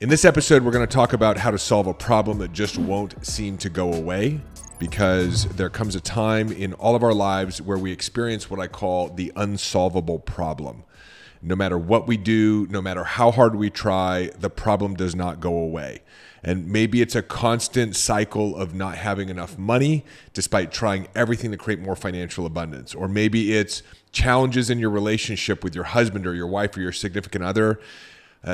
In this episode, we're going to talk about how to solve a problem that just won't seem to go away, because there comes a time in all of our lives where we experience what I call the unsolvable problem. No matter what we do, no matter how hard we try, the problem does not go away. And maybe it's a constant cycle of not having enough money despite trying everything to create more financial abundance. Or maybe it's challenges in your relationship with your husband or your wife or your significant other.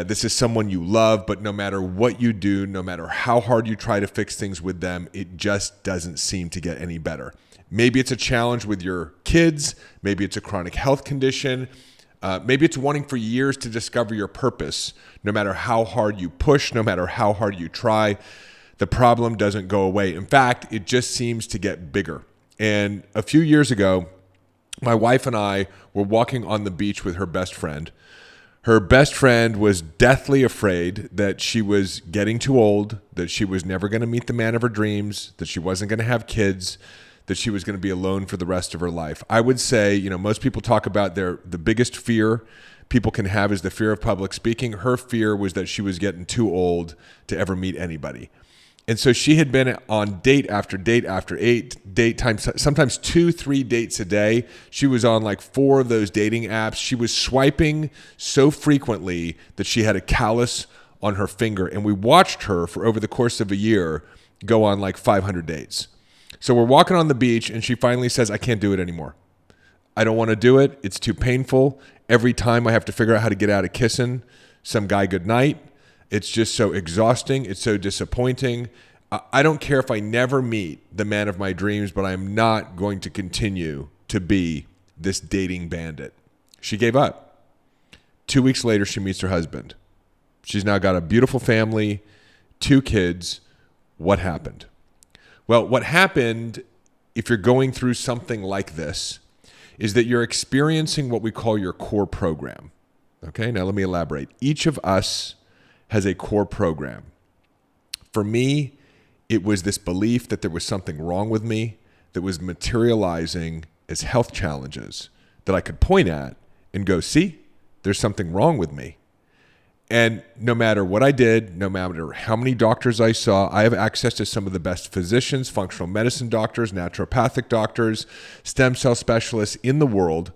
This is someone you love, but no matter what you do, no matter how hard you try to fix things with them, it just doesn't seem to get any better. Maybe it's a challenge with your kids. Maybe it's a chronic health condition. Maybe it's wanting for years to discover your purpose. No matter how hard you push, no matter how hard you try, the problem doesn't go away. In fact, it just seems to get bigger. And a few years ago, my wife and I were walking on the beach with her best friend. Her best friend was deathly afraid that she was getting too old, that she was never going to meet the man of her dreams, that she wasn't going to have kids, that she was going to be alone for the rest of her life. I would say, most people talk about the biggest fear people can have is the fear of public speaking. Her fear was that she was getting too old to ever meet anybody. And so she had been on date after date after date times, sometimes 2-3 dates a day. She was on like 4 of those dating apps. She was swiping so frequently that she had a callus on her finger. And we watched her for over the course of a year go on like 500 dates. So we're walking on the beach and she finally says, I can't do it anymore. I don't want to do it. It's too painful. Every time I have to figure out how to get out of kissing some guy goodnight. It's just so exhausting. It's so disappointing. I don't care if I never meet the man of my dreams, but I'm not going to continue to be this dating bandit. She gave up. 2 weeks later, she meets her husband. She's now got a beautiful family, 2 kids. What happened? Well, what happened, if you're going through something like this, is that you're experiencing what we call your core program. Okay, now let me elaborate. Each of us has a core program. For me, it was this belief that there was something wrong with me that was materializing as health challenges that I could point at and go, see, there's something wrong with me. And no matter what I did, no matter how many doctors I saw, I have access to some of the best physicians, functional medicine doctors, naturopathic doctors, stem cell specialists in the world.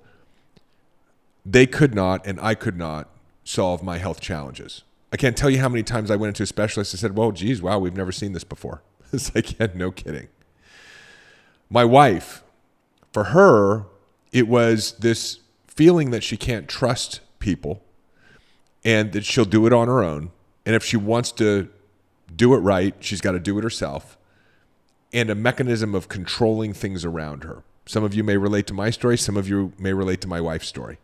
They could not, and I could not, solve my health challenges. I can't tell you how many times I went into a specialist and said, well, geez, wow, we've never seen this before. It's like, yeah, no kidding. My wife, for her, it was this feeling that she can't trust people and that she'll do it on her own. And if she wants to do it right, she's got to do it herself. And a mechanism of controlling things around her. Some of you may relate to my story. Some of you may relate to my wife's story.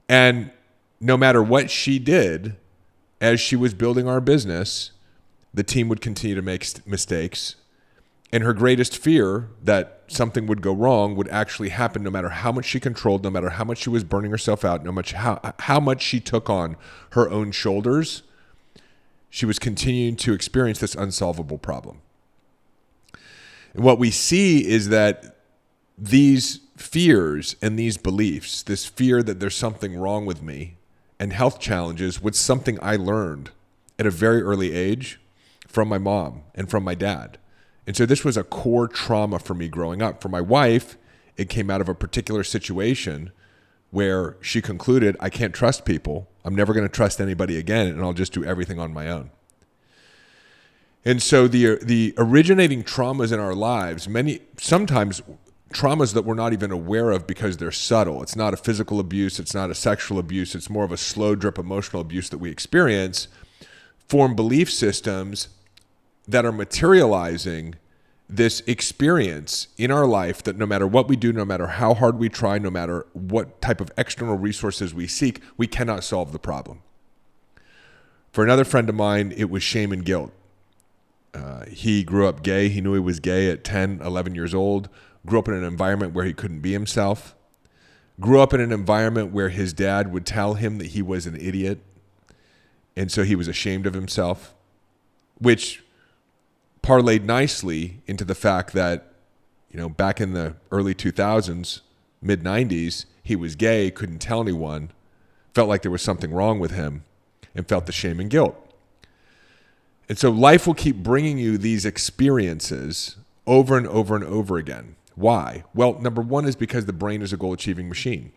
And no matter what she did, as she was building our business, the team would continue to make mistakes. And her greatest fear that something would go wrong would actually happen no matter how much she controlled, no matter how much she was burning herself out, no matter how much she took on her own shoulders, she was continuing to experience this unsolvable problem. And what we see is that these fears and these beliefs, this fear that there's something wrong with me, and health challenges was something I learned at a very early age from my mom and from my dad. And so this was a core trauma for me growing up. For my wife, it came out of a particular situation where she concluded, I can't trust people. I'm never going to trust anybody again, and I'll just do everything on my own. And so the originating traumas in our lives, sometimes traumas that we're not even aware of because they're subtle. It's not a physical abuse. It's not a sexual abuse. It's more of a slow drip emotional abuse that we experience, form belief systems that are materializing this experience in our life that no matter what we do, no matter how hard we try, no matter what type of external resources we seek, we cannot solve the problem. For another friend of mine, it was shame and guilt. He grew up gay. He knew he was gay at 10, 11 years old. Grew up in an environment where he couldn't be himself. Grew up in an environment where his dad would tell him that he was an idiot. And so he was ashamed of himself, which parlayed nicely into the fact that, back in the early 2000s, mid 90s, he was gay, couldn't tell anyone, felt like there was something wrong with him, and felt the shame and guilt. And so life will keep bringing you these experiences over and over and over again. Why? Well, number one is because the brain is a goal-achieving machine,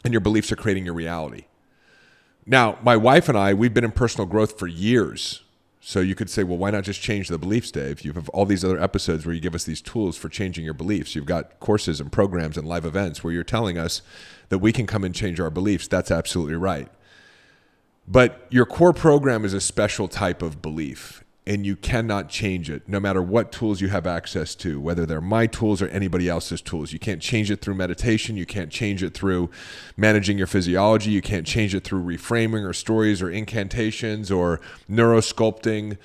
and your beliefs are creating your reality. Now, my wife and I, we've been in personal growth for years. So you could say, well, why not just change the beliefs, Dave? You have all these other episodes where you give us these tools for changing your beliefs. You've got courses and programs and live events where you're telling us that we can come and change our beliefs. That's absolutely right. But your core program is a special type of belief, and you cannot change it no matter what tools you have access to, whether they're my tools or anybody else's tools. You can't change it through meditation. You can't change it through managing your physiology. You can't change it through reframing or stories or incantations or neurosculpting,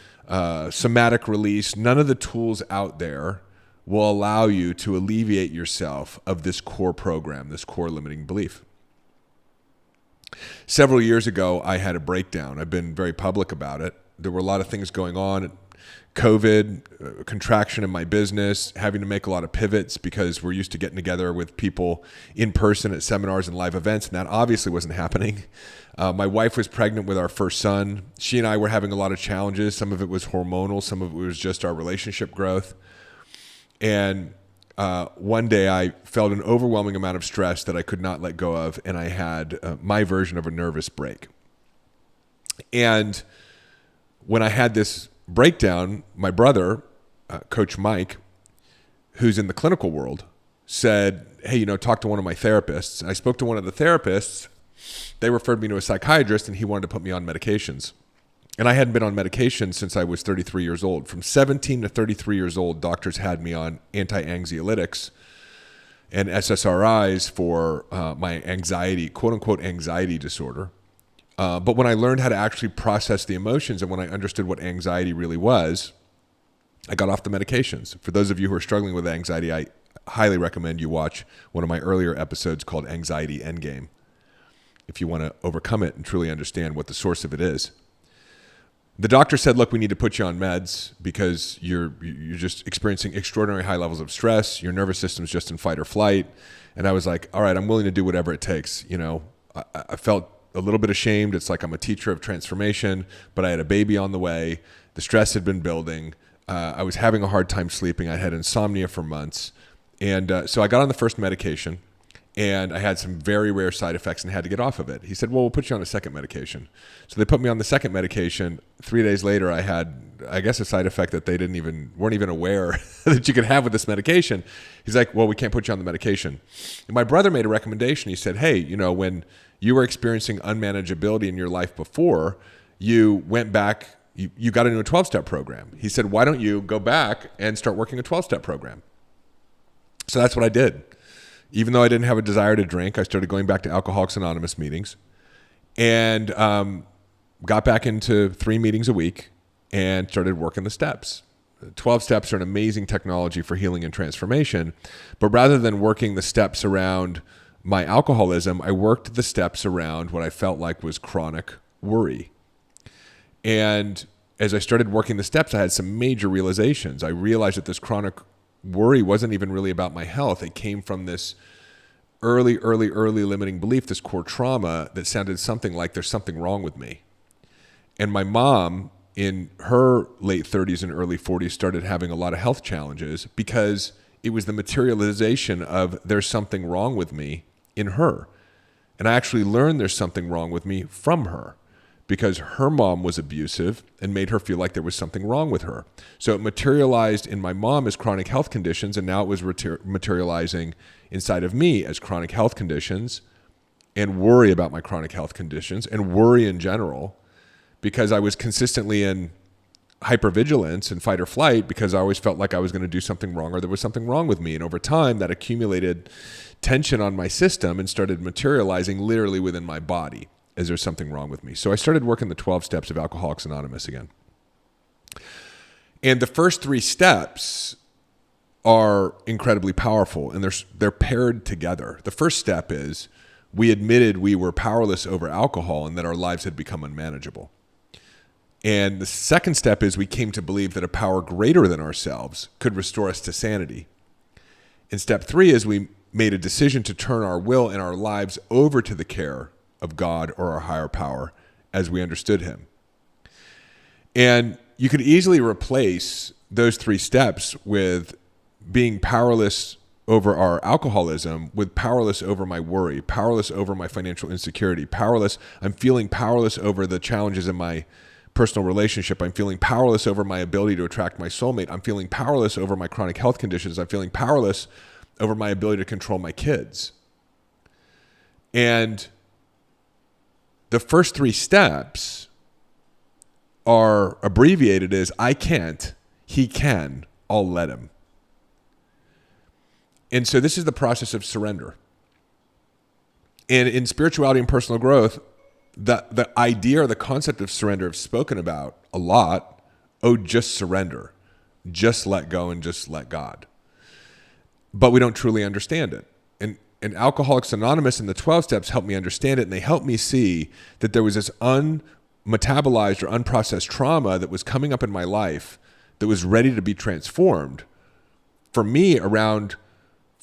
somatic release. None of the tools out there will allow you to alleviate yourself of this core program, this core limiting belief. Several years ago, I had a breakdown. I've been very public about it. There were a lot of things going on. COVID, contraction in my business, having to make a lot of pivots because we're used to getting together with people in person at seminars and live events, and that obviously wasn't happening. My wife was pregnant with our first son. She and I were having a lot of challenges. Some of it was hormonal. Some of it was just our relationship growth. And one day I felt an overwhelming amount of stress that I could not let go of, and I had my version of a nervous break. And when I had this breakdown, my brother, Coach Mike, who's in the clinical world, said, hey, talk to one of my therapists. And I spoke to one of the therapists. They referred me to a psychiatrist, and he wanted to put me on medications. And I hadn't been on medication since I was 33 years old. From 17 to 33 years old, doctors had me on anti-anxiolytics and SSRIs for my anxiety, quote-unquote anxiety disorder. But when I learned how to actually process the emotions and when I understood what anxiety really was, I got off the medications. For those of you who are struggling with anxiety, I highly recommend you watch one of my earlier episodes called Anxiety Endgame, if you want to overcome it and truly understand what the source of it is. The doctor said, look, we need to put you on meds because you're just experiencing extraordinary high levels of stress. Your nervous system's just in fight or flight. And I was like, all right, I'm willing to do whatever it takes. I felt a little bit ashamed. It's like I'm a teacher of transformation, but I had a baby on the way. The stress had been building. I was having a hard time sleeping. I had insomnia for months. And so I got on the first medication, and I had some very rare side effects and had to get off of it. He said, well, we'll put you on a second medication. So they put me on the second medication. 3 days later, I had, I guess, a side effect that they weren't even aware that you could have with this medication. He's like, well, we can't put you on the medication. And my brother made a recommendation. He said, hey, when you were experiencing unmanageability in your life before, you went back, you got into a 12-step program. He said, why don't you go back and start working a 12-step program? So that's what I did. Even though I didn't have a desire to drink, I started going back to Alcoholics Anonymous meetings and got back into 3 meetings a week and started working the steps. 12 steps are an amazing technology for healing and transformation. But rather than working the steps around my alcoholism, I worked the steps around what I felt like was chronic worry. And as I started working the steps, I had some major realizations. I realized that this chronic worry wasn't even really about my health. It came from this early limiting belief, this core trauma that sounded something like there's something wrong with me. And my mom, in her late 30s and early 40s, started having a lot of health challenges because it was the materialization of there's something wrong with me in her. And I actually learned there's something wrong with me from her because her mom was abusive and made her feel like there was something wrong with her. So it materialized in my mom as chronic health conditions, and now it was materializing inside of me as chronic health conditions and worry about my chronic health conditions and worry in general because I was consistently in hypervigilance and fight or flight because I always felt like I was going to do something wrong or there was something wrong with me. And over time, that accumulated tension on my system and started materializing literally within my body as there's something wrong with me. So I started working the 12 steps of Alcoholics Anonymous again. And the first 3 steps are incredibly powerful, and they're paired together. The first step is we admitted we were powerless over alcohol and that our lives had become unmanageable. And the second step is we came to believe that a power greater than ourselves could restore us to sanity. And step 3 is we made a decision to turn our will and our lives over to the care of God or our higher power as we understood him. And you could easily replace those 3 steps with being powerless over our alcoholism with powerless over my worry, powerless over my financial insecurity, I'm feeling powerless over the challenges in my personal relationship. I'm feeling powerless over my ability to attract my soulmate. I'm feeling powerless over my chronic health conditions. I'm feeling powerless over my ability to control my kids. And the first 3 steps are abbreviated as I can't, he can, I'll let him. And so this is the process of surrender. And in spirituality and personal growth, the idea or the concept of surrender is spoken about a lot. Oh, just surrender. Just let go and just let God. But we don't truly understand it. And Alcoholics Anonymous and the 12 steps helped me understand it. And they helped me see that there was this unmetabolized or unprocessed trauma that was coming up in my life that was ready to be transformed. For me, around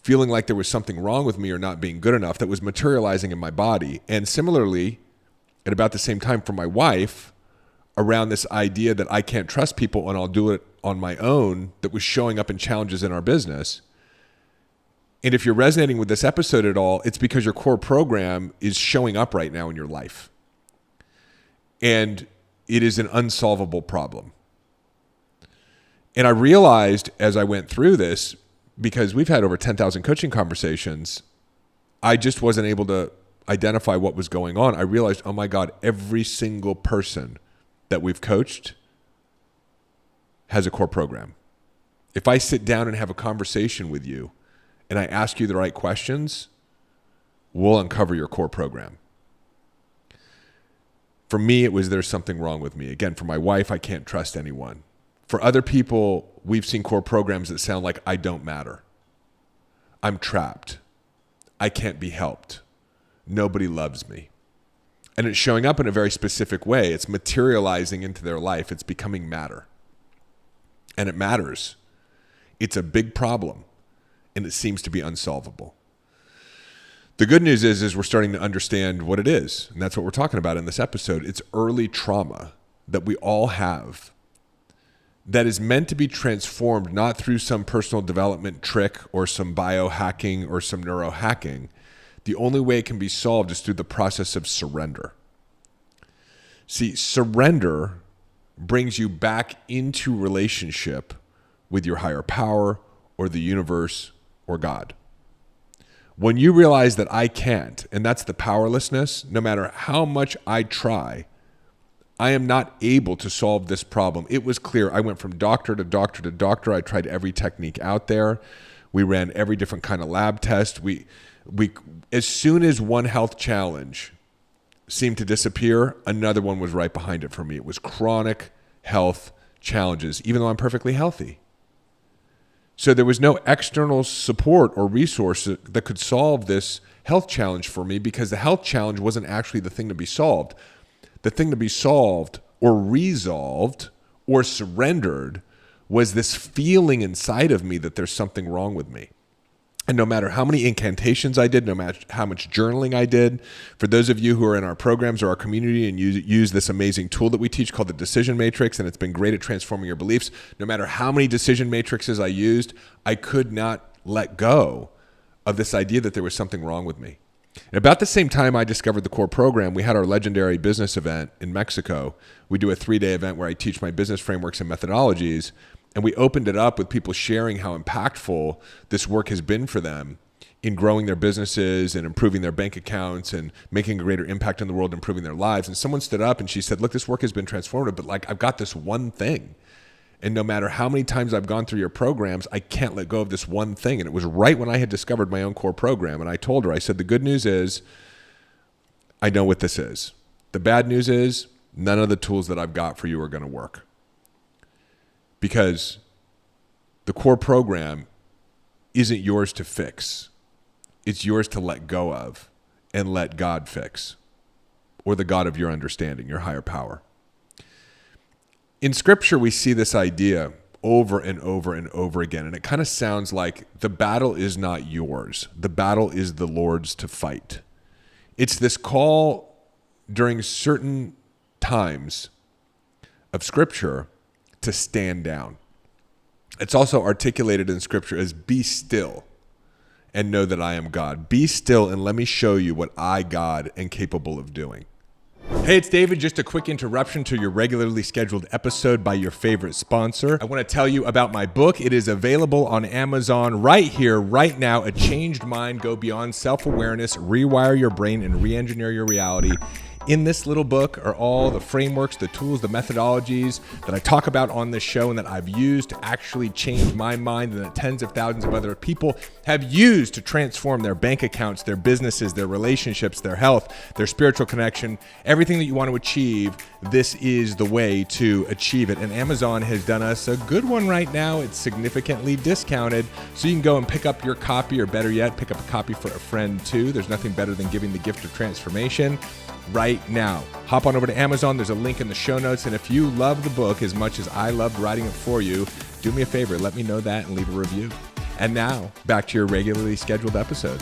feeling like there was something wrong with me or not being good enough, that was materializing in my body. And similarly, at about the same time for my wife, around this idea that I can't trust people and I'll do it on my own, that was showing up in challenges in our business. And if you're resonating with this episode at all, it's because your core program is showing up right now in your life. And it is an unsolvable problem. And I realized as I went through this, because we've had over 10,000 coaching conversations, I just wasn't able to identify what was going on. I realized, oh my God, every single person that we've coached has a core program. If I sit down and have a conversation with you and I ask you the right questions, we'll uncover your core program. For me, it was there's something wrong with me. Again, for my wife, I can't trust anyone. For other people, we've seen core programs that sound like I don't matter. I'm trapped. I can't be helped. Nobody loves me. And it's showing up in a very specific way. It's materializing into their life. It's becoming matter. And it matters. It's a big problem. And it seems to be unsolvable. The good news is we're starting to understand what it is. And that's what we're talking about in this episode. It's early trauma that we all have that is meant to be transformed, not through some personal development trick or some biohacking or some neurohacking. The only way it can be solved is through the process of surrender. See, surrender brings you back into relationship with your higher power or the universe or God. When you realize that I can't, and that's the powerlessness, no matter how much I try, I am not able to solve this problem. It was clear. I went from doctor to doctor to doctor. I tried every technique out there. We ran every different kind of lab test. We as soon as one health challenge seemed to disappear, another one was right behind it for me. It was chronic health challenges, even though I'm perfectly healthy. So there was no external support or resource that could solve this health challenge for me, because the health challenge wasn't actually the thing to be solved. The thing to be solved or resolved or surrendered was this feeling inside of me that there's something wrong with me. And no matter how many incantations I did, no matter how much journaling I did, for those of you who are in our programs or our community and use this amazing tool that we teach called the Decision Matrix, and it's been great at transforming your beliefs, no matter how many decision matrices I used, I could not let go of this idea that there was something wrong with me. And about the same time I discovered the core program, we had our legendary business event in Mexico. We do a 3-day event where I teach my business frameworks and methodologies. And we opened it up with people sharing how impactful this work has been for them in growing their businesses and improving their bank accounts and making a greater impact in the world, improving their lives. And someone stood up and she said, look, this work has been transformative, but like I've got this one thing. And no matter how many times I've gone through your programs, I can't let go of this one thing. And it was right when I had discovered my own core program. And I told her, I said, the good news is I know what this is. The bad news is none of the tools that I've got for you are going to work. Because the core program isn't yours to fix. It's yours to let go of and let God fix, or the God of your understanding, your higher power. In Scripture, we see this idea over and over and over again, and it kind of sounds like the battle is not yours. The battle is the Lord's to fight. It's this call during certain times of Scripture to stand down. It's also articulated in scripture as be still and know that I am God. Be still and let me show you what I, God, am capable of doing. Hey, it's David. Just a quick interruption to your regularly scheduled episode by your favorite sponsor. I want to tell you about my book. It is available on Amazon right here, right now. A Changed Mind, Go Beyond Self-Awareness, Rewire Your Brain, and Re-Engineer Your Reality. In this little book are all the frameworks, the tools, the methodologies that I talk about on this show and that I've used to actually change my mind and that tens of thousands of other people have used to transform their bank accounts, their businesses, their relationships, their health, their spiritual connection, everything that you want to achieve. This is the way to achieve it. And Amazon has done us a good one right now. It's significantly discounted. So you can go and pick up your copy, or better yet, pick up a copy for a friend too. There's nothing better than giving the gift of transformation right now. Hop on over to Amazon. There's a link in the show notes. And if you love the book as much as I loved writing it for you, do me a favor, let me know that and leave a review. And now back to your regularly scheduled episode.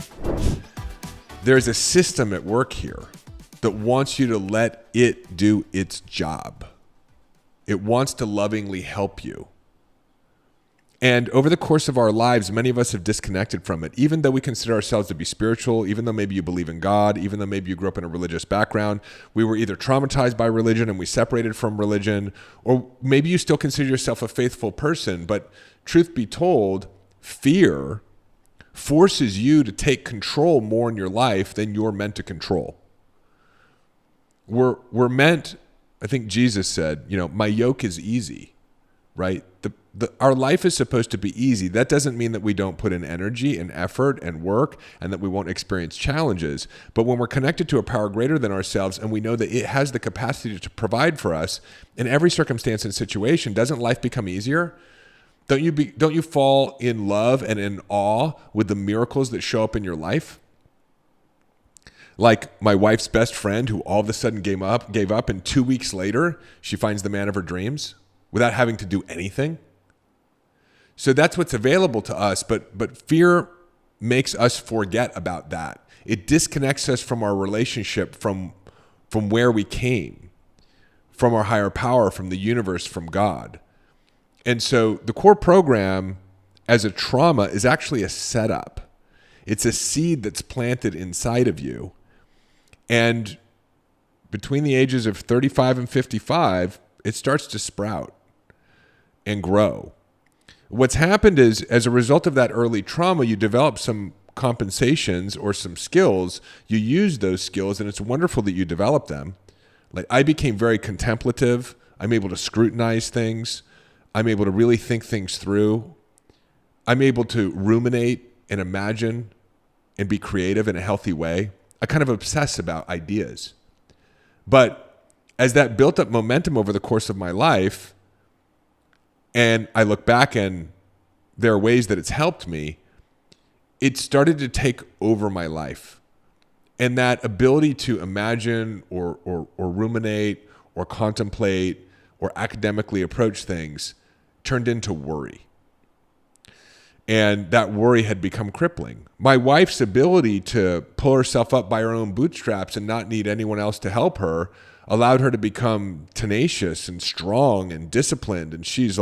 There's a system at work here that wants you to let it do its job. It wants to lovingly help you. And over the course of our lives, many of us have disconnected from it, even though we consider ourselves to be spiritual, even though maybe you believe in God, even though maybe you grew up in a religious background. We were either traumatized by religion and we separated from religion, or maybe you still consider yourself a faithful person. But truth be told, fear forces you to take control more in your life than you're meant to control. We're meant, I think Jesus said, my yoke is easy, right? Our life is supposed to be easy. That doesn't mean that we don't put in energy and effort and work and that we won't experience challenges. But when we're connected to a power greater than ourselves and we know that it has the capacity to provide for us in every circumstance and situation, doesn't life become easier? Don't you fall in love and in awe with the miracles that show up in your life? Like my wife's best friend who all of a sudden gave up, and 2 weeks later, she finds the man of her dreams without having to do anything. So that's what's available to us, but fear makes us forget about that. It disconnects us from our relationship, from where we came, from our higher power, from the universe, from God. And so the core program as a trauma is actually a setup. It's a seed that's planted inside of you. And between the ages of 35 and 55, it starts to sprout and grow. What's happened is, as a result of that early trauma, you develop some compensations or some skills. You use those skills, and it's wonderful that you develop them. Like, I became very contemplative. I'm able to scrutinize things. I'm able to really think things through. I'm able to ruminate and imagine and be creative in a healthy way. I kind of obsess about ideas. But as that built up momentum over the course of my life, and I look back and there are ways that it's helped me, it started to take over my life. And that ability to imagine or ruminate or contemplate or academically approach things turned into worry. And that worry had become crippling. My wife's ability to pull herself up by her own bootstraps and not need anyone else to help her allowed her to become tenacious and strong and disciplined. And she is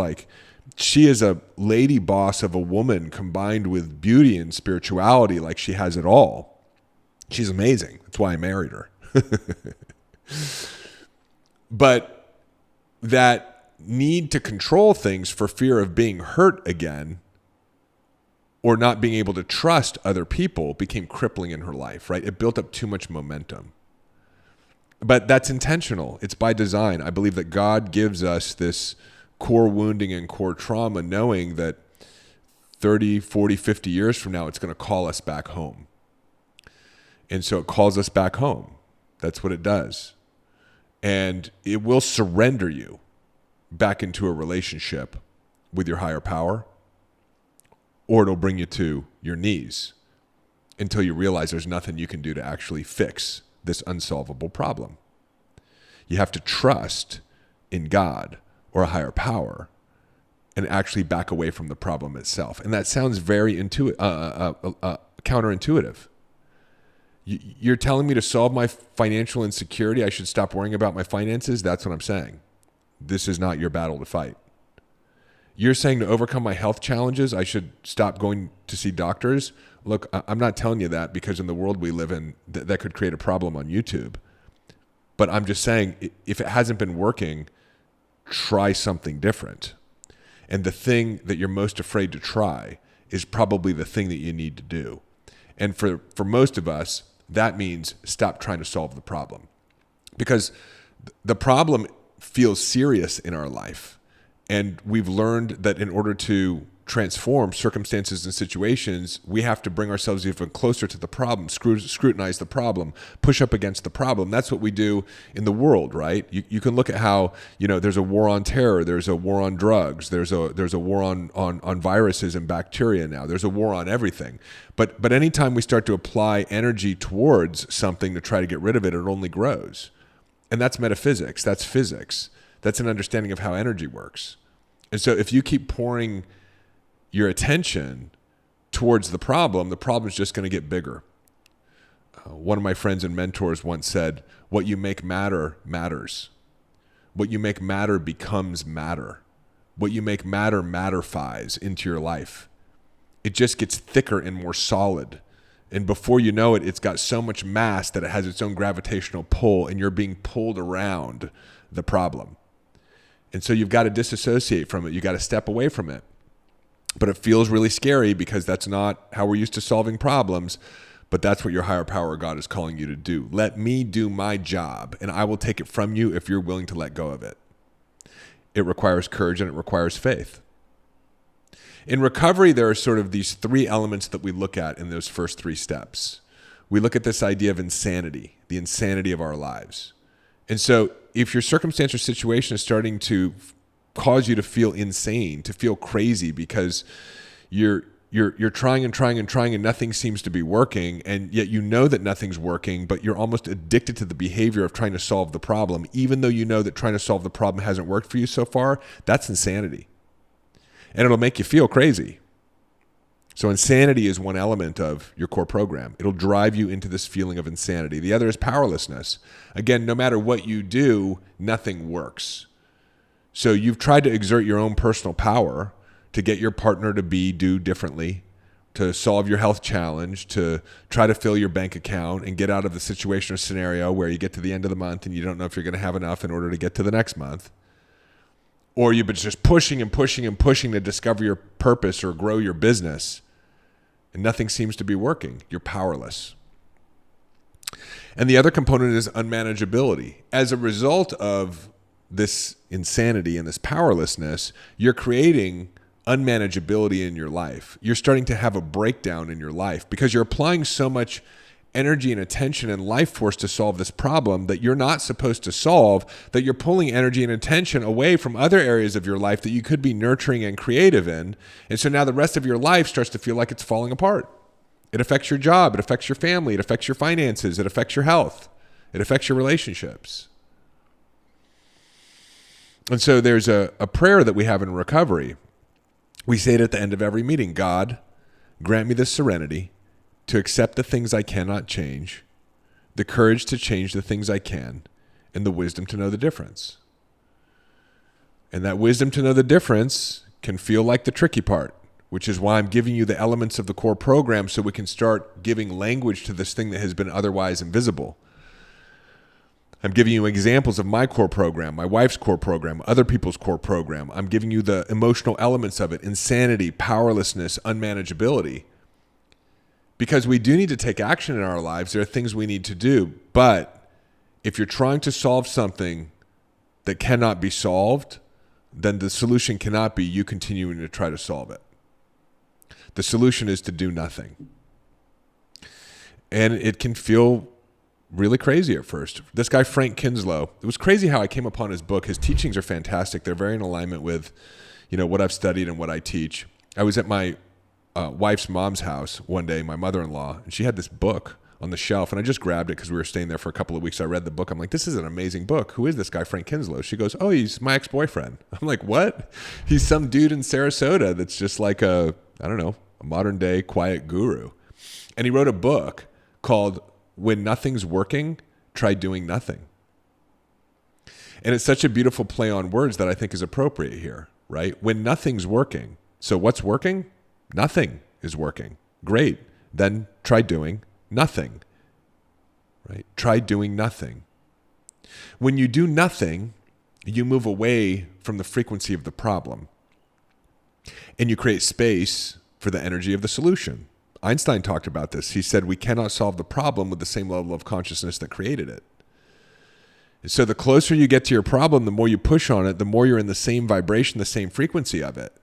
a lady boss of a woman combined with beauty and spirituality. Like, she has it all. She's amazing. That's why I married her. But that need to control things for fear of being hurt again or not being able to trust other people became crippling in her life, right? It built up too much momentum. But that's intentional. It's by design. I believe that God gives us this core wounding and core trauma knowing that 30, 40, 50 years from now, it's going to call us back home. And so it calls us back home. That's what it does. And it will surrender you back into a relationship with your higher power, or it'll bring you to your knees until you realize there's nothing you can do to actually fix this unsolvable problem. You have to trust in God or a higher power and actually back away from the problem itself. And that sounds very counterintuitive. You're telling me to solve my financial insecurity, I should stop worrying about my finances? That's what I'm saying. This is not your battle to fight. You're saying to overcome my health challenges, I should stop going to see doctors. Look, I'm not telling you that because in the world we live in, that could create a problem on YouTube. But I'm just saying, if it hasn't been working, try something different. And the thing that you're most afraid to try is probably the thing that you need to do. And for most of us, that means stop trying to solve the problem. Because the problem feels serious in our life. And we've learned that in order to transform circumstances and situations, we have to bring ourselves even closer to the problem, scrutinize the problem, push up against the problem. That's what we do in the world, right? You can look at how, there's a war on terror, there's a war on drugs, there's a war on viruses and bacteria now. There's a war on everything. But anytime we start to apply energy towards something to try to get rid of it, it only grows. And that's metaphysics, that's physics. That's an understanding of how energy works. And so if you keep pouring your attention towards the problem is just going to get bigger. One of my friends and mentors once said, what you make matter matters. What you make matter becomes matter. What you make matter matterifies into your life. It just gets thicker and more solid. And before you know it, it's got so much mass that it has its own gravitational pull and you're being pulled around the problem. And so you've got to disassociate from it. You got to step away from it. But it feels really scary because that's not how we're used to solving problems. But that's what your higher power God is calling you to do. Let me do my job and I will take it from you if you're willing to let go of it. It requires courage and it requires faith. In recovery, there are sort of these three elements that we look at in those first three steps. We look at this idea of insanity, the insanity of our lives. And so if your circumstance or situation is starting to cause you to feel insane, to feel crazy because you're trying and nothing seems to be working, and yet you know that nothing's working, but you're almost addicted to the behavior of trying to solve the problem, even though you know that trying to solve the problem hasn't worked for you so far, that's insanity. And it'll make you feel crazy. So insanity is one element of your core program. It'll drive you into this feeling of insanity. The other is powerlessness. Again, no matter what you do, nothing works. So you've tried to exert your own personal power to get your partner to do differently, to solve your health challenge, to try to fill your bank account and get out of the situation or scenario where you get to the end of the month and you don't know if you're going to have enough in order to get to the next month. Or you've been just pushing to discover your purpose or grow your business, and nothing seems to be working. You're powerless. And the other component is unmanageability. As a result of this insanity and this powerlessness, you're creating unmanageability in your life. You're starting to have a breakdown in your life because you're applying so much energy and attention and life force to solve this problem that you're not supposed to solve, that you're pulling energy and attention away from other areas of your life that you could be nurturing and creative in. And so now the rest of your life starts to feel like it's falling apart. It affects your job, it affects your family, it affects your finances, it affects your health, it affects your relationships. And so there's a prayer that we have in recovery. We say it at the end of every meeting: God, grant me the serenity to accept the things I cannot change, the courage to change the things I can, and the wisdom to know the difference. And that wisdom to know the difference can feel like the tricky part, which is why I'm giving you the elements of the core program so we can start giving language to this thing that has been otherwise invisible. I'm giving you examples of my core program, my wife's core program, other people's core program. I'm giving you the emotional elements of it: insanity, powerlessness, unmanageability. Because we do need to take action in our lives. There are things we need to do. But if you're trying to solve something that cannot be solved, then the solution cannot be you continuing to try to solve it. The solution is to do nothing. And it can feel really crazy at first. This guy, Frank Kinslow, it was crazy how I came upon his book. His teachings are fantastic. They're very in alignment with, what I've studied and what I teach. I was at my wife's mom's house one day, my mother-in-law, and she had this book on the shelf, and I just grabbed it because we were staying there for a couple of weeks. I read the book. I'm like, this is an amazing book. Who is this guy, Frank Kinslow? She goes, oh, he's my ex-boyfriend. I'm like, what? He's some dude in Sarasota that's just like a modern day quiet guru. And he wrote a book called When Nothing's Working, Try Doing Nothing. And it's such a beautiful play on words that I think is appropriate here. right? When nothing's working. So what's working? Nothing is working. Great. Then try doing nothing, right? Try doing nothing. When you do nothing, you move away from the frequency of the problem and you create space for the energy of the solution. Einstein talked about this. He said, we cannot solve the problem with the same level of consciousness that created it. And so the closer you get to your problem, the more you push on it, the more you're in the same vibration, the same frequency of it.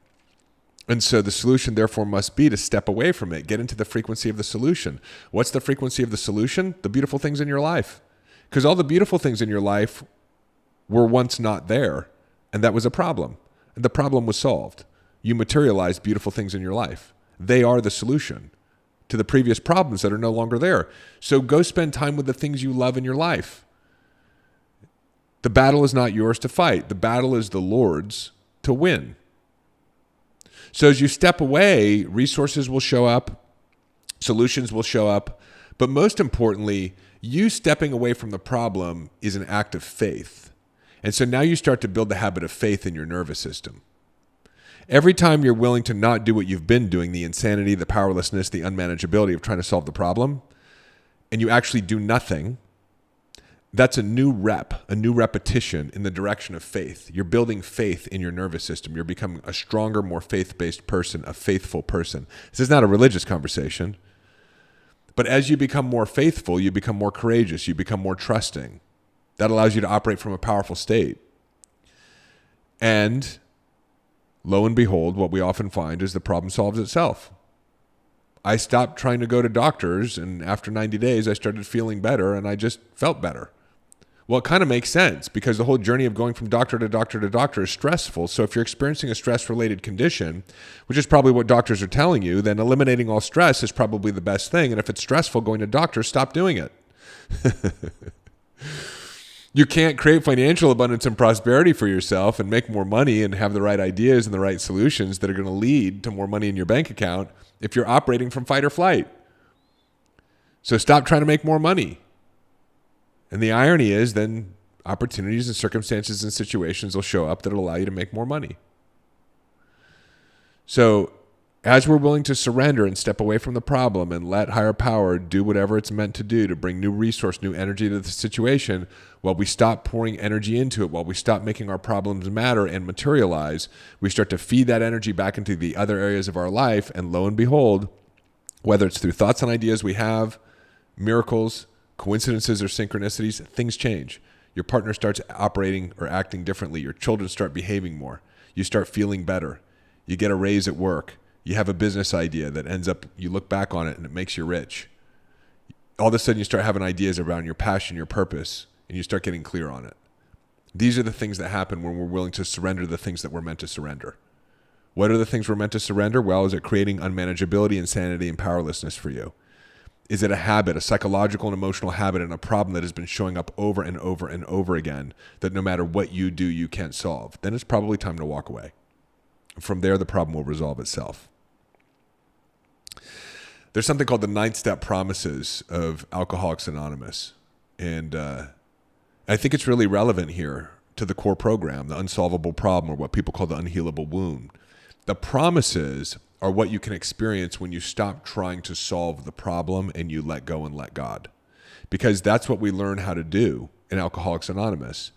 And so the solution therefore must be to step away from it, get into the frequency of the solution. What's the frequency of the solution? The beautiful things in your life. Because all the beautiful things in your life were once not there, and that was a problem. And the problem was solved. You materialized beautiful things in your life. They are the solution to the previous problems that are no longer there. So go spend time with the things you love in your life. The battle is not yours to fight. The battle is the Lord's to win. So as you step away, resources will show up, solutions will show up, but most importantly, you stepping away from the problem is an act of faith. And so now you start to build the habit of faith in your nervous system. Every time you're willing to not do what you've been doing, the insanity, the powerlessness, the unmanageability of trying to solve the problem, and you actually do nothing, that's a new repetition in the direction of faith. You're building faith in your nervous system. You're becoming a stronger, more faith-based person, a faithful person. This is not a religious conversation. But as you become more faithful, you become more courageous, you become more trusting. That allows you to operate from a powerful state. And lo and behold, what we often find is the problem solves itself. I stopped trying to go to doctors, and after 90 days, I started feeling better, and I just felt better. Well, it kind of makes sense because the whole journey of going from doctor to doctor to doctor is stressful. So if you're experiencing a stress-related condition, which is probably what doctors are telling you, then eliminating all stress is probably the best thing. And if it's stressful going to doctors, stop doing it. You can't create financial abundance and prosperity for yourself and make more money and have the right ideas and the right solutions that are going to lead to more money in your bank account if you're operating from fight or flight. So stop trying to make more money. And the irony is then opportunities and circumstances and situations will show up that will allow you to make more money. So as we're willing to surrender and step away from the problem and let higher power do whatever it's meant to do to bring new resource, new energy to the situation, while we stop pouring energy into it, while we stop making our problems matter and materialize, we start to feed that energy back into the other areas of our life. And lo and behold, whether it's through thoughts and ideas we have, miracles, coincidences or synchronicities, things change. Your partner starts operating or acting differently. Your children start behaving more. You start feeling better. You get a raise at work. You have a business idea that ends up, you look back on it and it makes you rich. All of a sudden you start having ideas around your passion, your purpose, and you start getting clear on it. These are the things that happen when we're willing to surrender the things that we're meant to surrender. What are the things we're meant to surrender? Well, is it creating unmanageability, insanity, and powerlessness for you? Is it a habit, a psychological and emotional habit, and a problem that has been showing up over and over and over again that no matter what you do, you can't solve? Then it's probably time to walk away. From there, the problem will resolve itself. There's something called the 9-step promises of Alcoholics Anonymous. And I think it's really relevant here to the core program, the unsolvable problem, or what people call the unhealable wound. The promises are what you can experience when you stop trying to solve the problem and you let go and let God. Because that's what we learn how to do in Alcoholics Anonymous.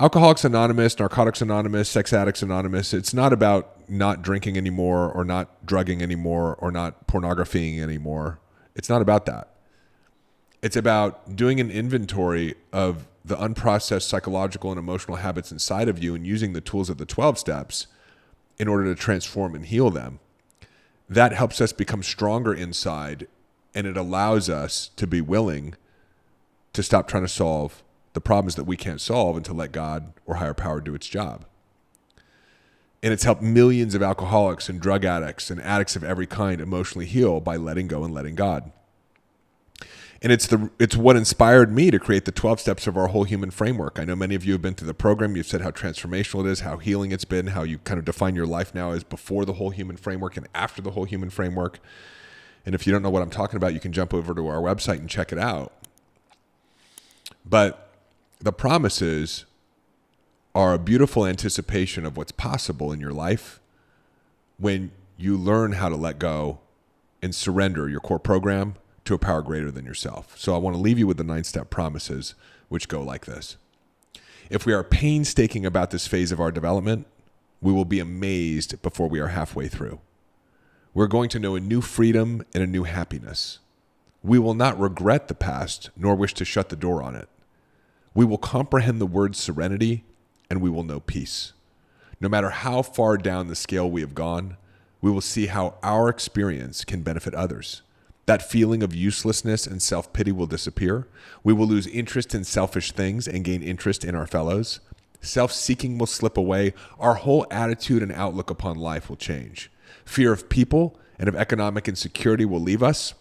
Alcoholics Anonymous, Narcotics Anonymous, Sex Addicts Anonymous, it's not about not drinking anymore or not drugging anymore or not pornographying anymore. It's not about that. It's about doing an inventory of the unprocessed psychological and emotional habits inside of you and using the tools of the 12 steps in order to transform and heal them. That helps us become stronger inside, and it allows us to be willing to stop trying to solve the problems that we can't solve and to let God or higher power do its job. And it's helped millions of alcoholics and drug addicts and addicts of every kind emotionally heal by letting go and letting God. And it's what inspired me to create the 12 steps of our whole human framework. I know many of you have been through the program. You've said how transformational it is, how healing it's been, how you kind of define your life now as before the whole human framework and after the whole human framework. And if you don't know what I'm talking about, you can jump over to our website and check it out. But the promises are a beautiful anticipation of what's possible in your life when you learn how to let go and surrender your core program to a power greater than yourself. So I want to leave you with the 9-step promises, which go like this. If we are painstaking about this phase of our development, we will be amazed before we are halfway through. We're going to know a new freedom and a new happiness. We will not regret the past, nor wish to shut the door on it. We will comprehend the word serenity, and we will know peace. No matter how far down the scale we have gone, we will see how our experience can benefit others. That feeling of uselessness and self-pity will disappear. We will lose interest in selfish things and gain interest in our fellows. Self-seeking will slip away. Our whole attitude and outlook upon life will change. Fear of people and of economic insecurity will leave us.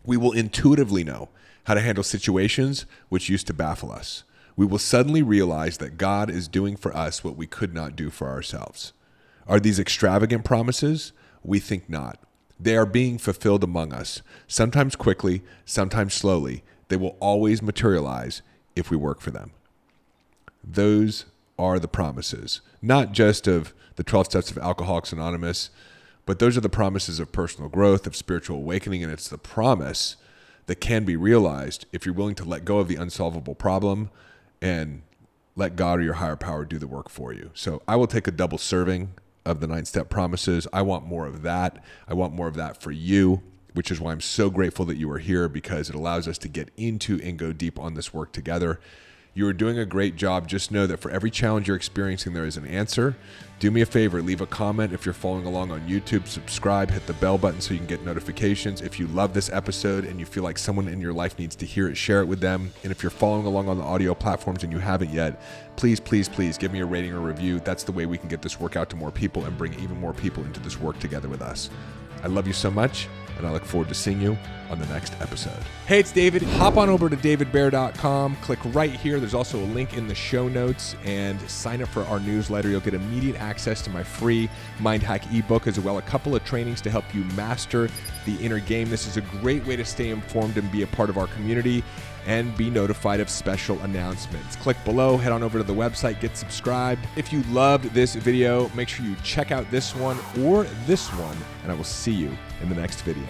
We will intuitively know how to handle situations which used to baffle us. We will suddenly realize that God is doing for us what we could not do for ourselves. Are these extravagant promises? We think not. They are being fulfilled among us, sometimes quickly, sometimes slowly. They will always materialize if we work for them. Those are the promises, not just of the 12 steps of Alcoholics Anonymous, but those are the promises of personal growth, of spiritual awakening, and it's the promise that can be realized if you're willing to let go of the unsolvable problem and let God or your higher power do the work for you. So I will take a double serving of the 9-step promises. I want more of that. I want more of that for you, which is why I'm so grateful that you are here, because it allows us to get into and go deep on this work together. You are doing a great job. Just know that for every challenge you're experiencing, there is an answer. Do me a favor, leave a comment. If you're following along on YouTube, subscribe, hit the bell button so you can get notifications. If you love this episode and you feel like someone in your life needs to hear it, share it with them. And if you're following along on the audio platforms and you haven't yet, please, please, please give me a rating or review. That's the way we can get this work out to more people and bring even more people into this work together with us. I love you so much, and I look forward to seeing you on the next episode. Hey, it's David. Hop on over to davidbear.com. Click right here. There's also a link in the show notes, and sign up for our newsletter. You'll get immediate access to my free Mind Hack ebook, as well as a couple of trainings to help you master the inner game. This is a great way to stay informed and be a part of our community and be notified of special announcements. Click below, head on over to the website, get subscribed. If you loved this video, make sure you check out this one or this one, and I will see you in the next video.